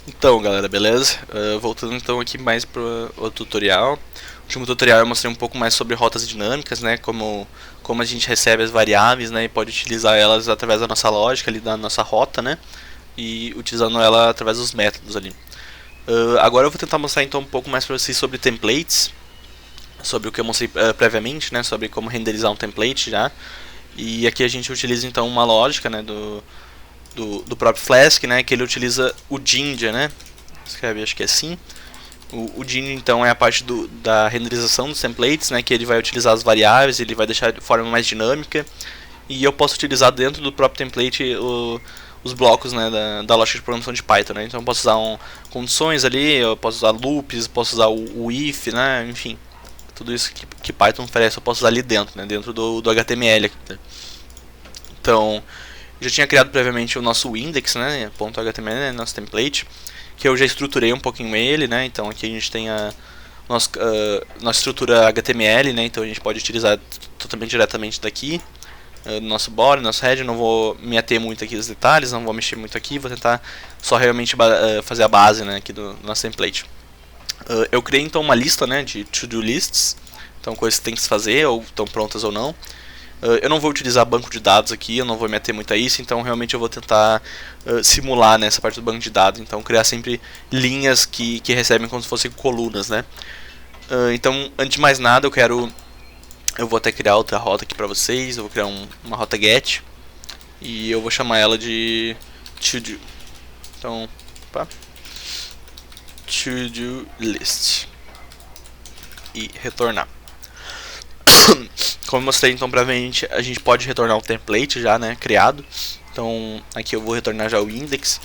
Então, galera, beleza? Voltando então aqui mais pro o tutorial. No último tutorial eu mostrei um pouco mais sobre rotas dinâmicas, né? Como a gente recebe as variáveis, né? E pode utilizar elas através da nossa lógica ali, da nossa rota, né? E utilizando ela através dos métodos ali. Agora eu vou tentar mostrar então um pouco mais para vocês sobre templates, sobre o que eu mostrei previamente, né? Sobre como renderizar um template já. E aqui a gente utiliza então uma lógica, né? Do próprio Flask, né, que ele utiliza o Jinja, né, escreve acho que é assim. O Jinja então é a parte da renderização dos templates, né, que ele vai utilizar as variáveis, ele vai deixar de forma mais dinâmica, e eu posso utilizar dentro do próprio template os blocos, né, da lógica de programação de Python, né, então eu posso usar condições ali, eu posso usar loops, posso usar o if, né, enfim, tudo isso que Python oferece eu posso usar ali dentro, né, dentro do HTML. Então, já tinha criado previamente o nosso index, né, .html, né, nosso template, que eu já estruturei um pouquinho ele, né, então aqui a gente tem a nossa estrutura HTML, né, então a gente pode utilizar totalmente diretamente daqui, nosso body, nosso head, não vou me ater muito aqui nos detalhes, não vou mexer muito aqui, vou tentar só realmente fazer a base, né, aqui do nosso template. Eu criei então uma lista, né, de to-do lists, então coisas que tem que se fazer, ou estão prontas ou não. Eu não vou utilizar banco de dados aqui, eu não vou me ater muito a isso, então realmente eu vou tentar simular nessa parte do banco de dados, então criar sempre linhas que recebem como se fossem colunas, né? Então, antes de mais nada, eu vou até criar outra rota aqui pra vocês, eu vou criar uma rota get, e eu vou chamar ela de to-do. Então, opa, to-do list, e retornar. Como eu mostrei então previamente, a gente pode retornar um template já, né, criado. Então aqui eu vou retornar já o index.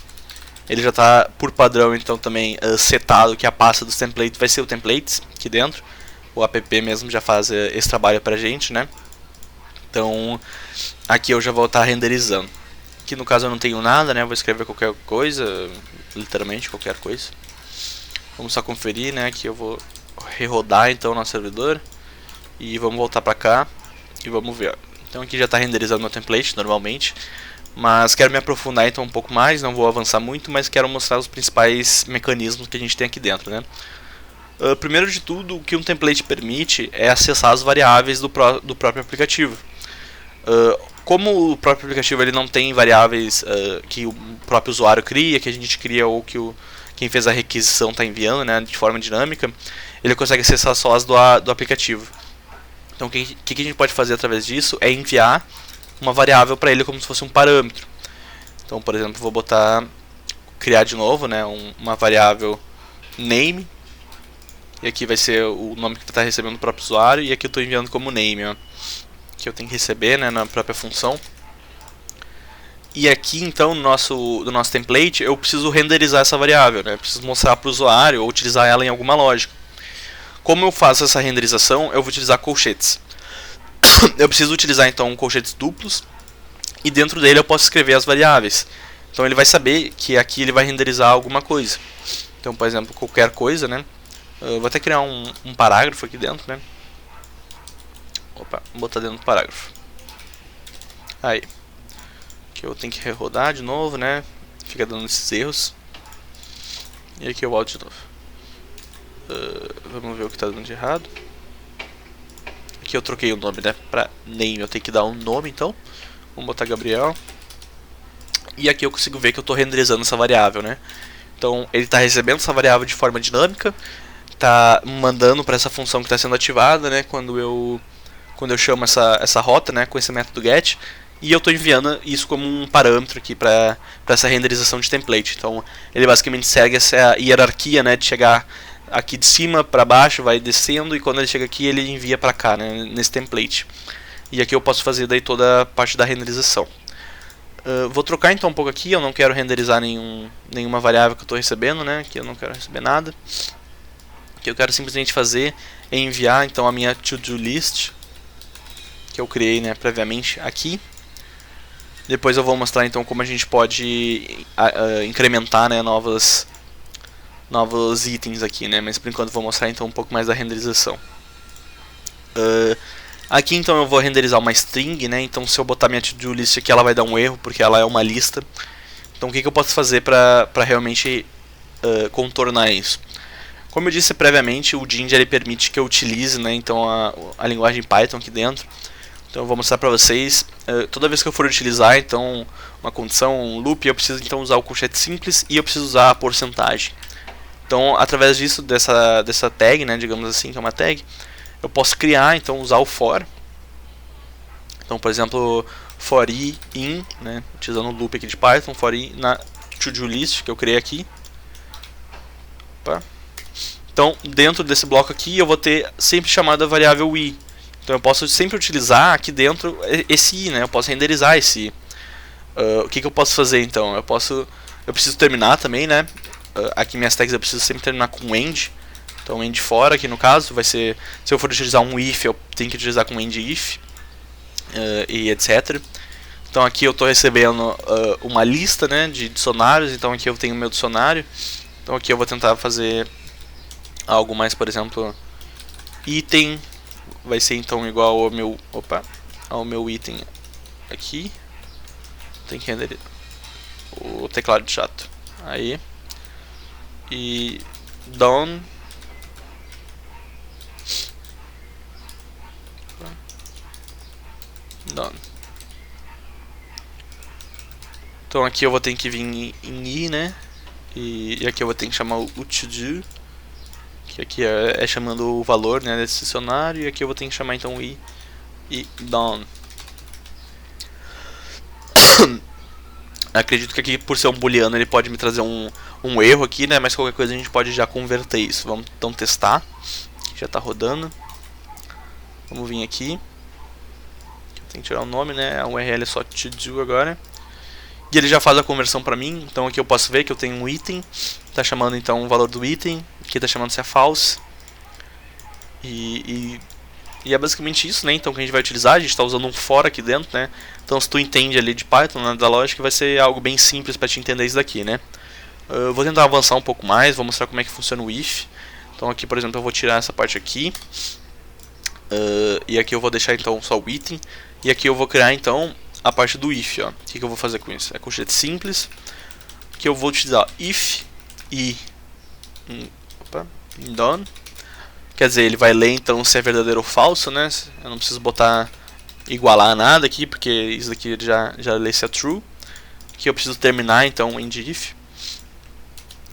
Ele já está por padrão então também setado que a pasta dos templates vai ser o templates aqui dentro. O app mesmo já faz esse trabalho pra gente, né. Então aqui eu já vou estar renderizando. Aqui no caso eu não tenho nada, né, vou escrever qualquer coisa, literalmente qualquer coisa. Vamos só conferir, né, aqui eu vou rerodar então o nosso servidor. E vamos voltar pra cá e vamos ver. Então aqui já está renderizando meu template normalmente, mas quero me aprofundar então um pouco mais, não vou avançar muito, mas quero mostrar os principais mecanismos que a gente tem aqui dentro, né? Primeiro de tudo, o que um template permite é acessar as variáveis do próprio aplicativo. Como o próprio aplicativo ele não tem variáveis que o próprio usuário cria, que a gente cria ou que quem fez a requisição está enviando, né, de forma dinâmica, ele consegue acessar só as do aplicativo. Então o que a gente pode fazer através disso é enviar uma variável para ele como se fosse um parâmetro. Então, por exemplo, vou criar de novo, né, uma variável name, e aqui vai ser o nome que está recebendo o próprio usuário, e aqui eu estou enviando como name, ó, que eu tenho que receber, né, na própria função. E aqui então no nosso template eu preciso renderizar essa variável, né, eu preciso mostrar para o usuário ou utilizar ela em alguma lógica. Como eu faço essa renderização, eu vou utilizar colchetes. Eu preciso utilizar então colchetes duplos, e dentro dele eu posso escrever as variáveis. Então ele vai saber que aqui ele vai renderizar alguma coisa. Então, por exemplo, qualquer coisa, né? Eu vou até criar um parágrafo aqui dentro, né? Opa, vou botar dentro do parágrafo. Aí. Aqui eu tenho que rerodar de novo, né? Fica dando esses erros. E aqui eu volto de novo. Vamos ver o que está dando de errado. Aqui eu troquei o nome, né, pra name, eu tenho que dar um nome então. Vamos botar Gabriel. E aqui eu consigo ver que eu estou renderizando essa variável, né. Então ele está recebendo essa variável de forma dinâmica, está mandando para essa função que está sendo ativada, né, quando eu chamo essa rota, né, com esse método get. E eu estou enviando isso como um parâmetro aqui para essa renderização de template. Então ele basicamente segue essa hierarquia, né, de chegar aqui de cima para baixo, vai descendo, e quando ele chega aqui ele envia para cá, né, nesse template. E aqui eu posso fazer daí toda a parte da renderização. Vou trocar então um pouco aqui, eu não quero renderizar nenhuma variável que eu estou recebendo, né, aqui eu não quero receber nada. O que eu quero simplesmente fazer é enviar então a minha to-do list, que eu criei, né, previamente aqui. Depois eu vou mostrar então como a gente pode incrementar, né, novos itens aqui, né? Mas por enquanto eu vou mostrar então um pouco mais da renderização. Aqui então eu vou renderizar uma string, né? Então se eu botar minha to-do list aqui ela vai dar um erro porque ela é uma lista. Então o que eu posso fazer para realmente contornar isso? Como eu disse previamente, o Jinja ele permite que eu utilize, né, então a linguagem Python aqui dentro. Então eu vou mostrar para vocês, toda vez que eu for utilizar então uma condição, um loop, eu preciso então usar o colchete simples e eu preciso usar a porcentagem. Então através disso, dessa tag, né, digamos assim, que é uma tag, eu posso criar, então usar o for. Então por exemplo, for i in, né, utilizando o loop aqui de Python, for i na to-do list que eu criei aqui. Opa. Então dentro desse bloco aqui eu vou ter sempre chamada variável i. Então eu posso sempre utilizar aqui dentro esse i, né? Eu posso renderizar esse i. O que eu posso fazer então? Eu preciso terminar também, né? Aqui minhas tags eu preciso sempre terminar com end. Então end fora aqui no caso vai ser, se eu for utilizar um if, eu tenho que utilizar com end if e etc. Então aqui eu estou recebendo uma lista, né, de dicionários. Então aqui eu tenho o meu dicionário. Então aqui eu vou tentar fazer algo mais, por exemplo, item. Vai ser então igual ao meu item aqui. Tem que render o teclado de chato. Aí. E done. Done. Então aqui eu vou ter que vir em i, né? E aqui eu vou ter que chamar o to do. Que aqui é chamando o valor, né, desse dicionário. E aqui eu vou ter que chamar então o i e done. Acredito que aqui, por ser um booleano, ele pode me trazer um erro aqui, né? Mas qualquer coisa a gente pode já converter isso. Vamos então testar. Já está rodando. Vamos vir aqui. Tem que tirar o nome, né? A URL é só to do agora. E ele já faz a conversão para mim. Então aqui eu posso ver que eu tenho um item. Está chamando então o valor do item. Aqui está chamando se é false. E é basicamente isso, né? Então que a gente vai utilizar. A gente está usando um for aqui dentro, né? Então se tu entende ali de Python, né, da lógica, vai ser algo bem simples para te entender isso daqui, né? Eu vou tentar avançar um pouco mais. Vou mostrar como é que funciona o if. Então aqui, por exemplo, eu vou tirar essa parte aqui. E aqui eu vou deixar então só o item. E aqui eu vou criar então a parte do if, ó. O que eu vou fazer com isso? É colchete simples. Que eu vou utilizar if e done. Quer dizer, ele vai ler então se é verdadeiro ou falso, né? Eu não preciso botar igualar nada aqui, porque isso daqui já lê se é true. Aqui eu preciso terminar então end if.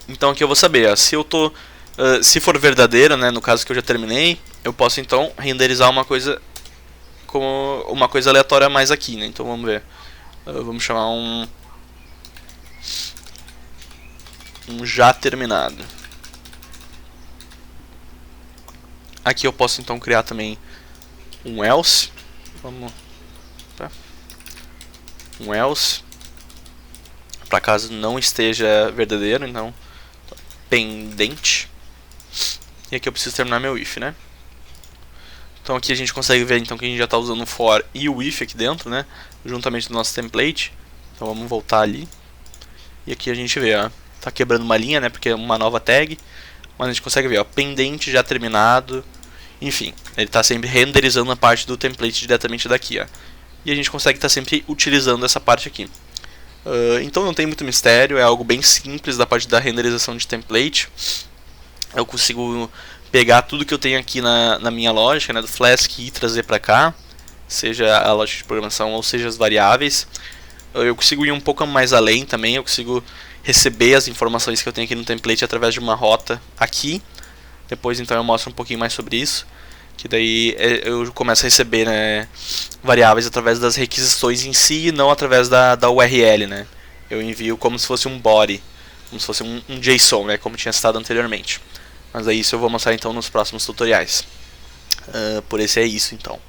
Então aqui eu vou saber, ó, se eu tô se for verdadeiro, né, no caso que eu já terminei, eu posso então renderizar uma coisa como uma coisa aleatória a mais aqui, né? Então vamos ver. Vamos chamar um já terminado. Aqui eu posso então criar também um else. Vamos, um else para caso não esteja verdadeiro, então pendente. E aqui eu preciso terminar meu if, né? Então aqui a gente consegue ver então que a gente já está usando o for e o if aqui dentro, né? Juntamente do nosso template. Então vamos voltar ali. E aqui a gente vê, ó, tá quebrando uma linha, né? Porque é uma nova tag. Mas a gente consegue ver, ó, pendente já terminado. Enfim, ele está sempre renderizando a parte do template diretamente daqui, ó. E a gente consegue estar sempre utilizando essa parte aqui. Então não tem muito mistério, é algo bem simples da parte da renderização de template. Eu consigo pegar tudo que eu tenho aqui na minha lógica, né, do Flask, e trazer para cá, seja a lógica de programação ou seja as variáveis. Eu consigo ir um pouco mais além também, eu consigo receber as informações que eu tenho aqui no template através de uma rota aqui. Depois então eu mostro um pouquinho mais sobre isso, que daí eu começo a receber, né, variáveis através das requisições em si e não através da URL, né. Eu envio como se fosse um body, como se fosse um JSON, né, como tinha citado anteriormente. Mas é isso, eu vou mostrar então nos próximos tutoriais. Por esse é isso então.